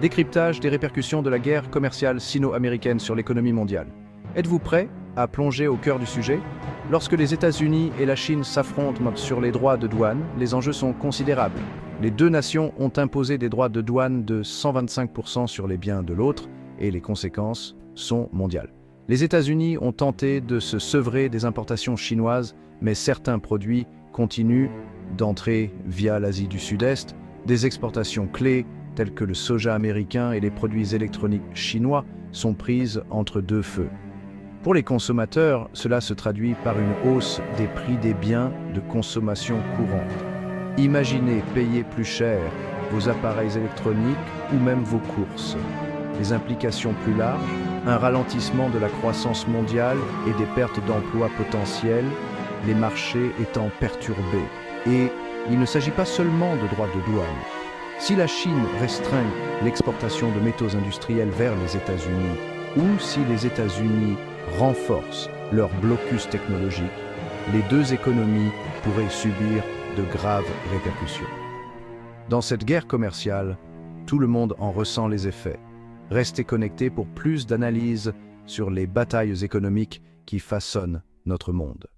Décryptage des répercussions de la guerre commerciale sino-américaine sur l'économie mondiale. Êtes-vous prêt à plonger au cœur du sujet? Lorsque les États-Unis et la Chine s'affrontent sur les droits de douane, les enjeux sont considérables. Les deux nations ont imposé des droits de douane de 125% sur les biens de l'autre et les conséquences sont mondiales. Les États-Unis ont tenté de se sevrer des importations chinoises, mais certains produits continuent d'entrer via l'Asie du Sud-Est. Des exportations clés telles que le soja américain et les produits électroniques chinois sont prises entre deux feux. Pour les consommateurs, cela se traduit par une hausse des prix des biens de consommation courante. Imaginez payer plus cher vos appareils électroniques ou même vos courses. Les implications plus larges, un ralentissement de la croissance mondiale et des pertes d'emplois potentielles, les marchés étant perturbés. Et il ne s'agit pas seulement de droits de douane. Si la Chine restreint l'exportation de métaux industriels vers les États-Unis, ou si les États-Unis renforcent leur blocus technologique, les deux économies pourraient subir de graves répercussions. Dans cette guerre commerciale, tout le monde en ressent les effets. Restez connectés pour plus d'analyses sur les batailles économiques qui façonnent notre monde.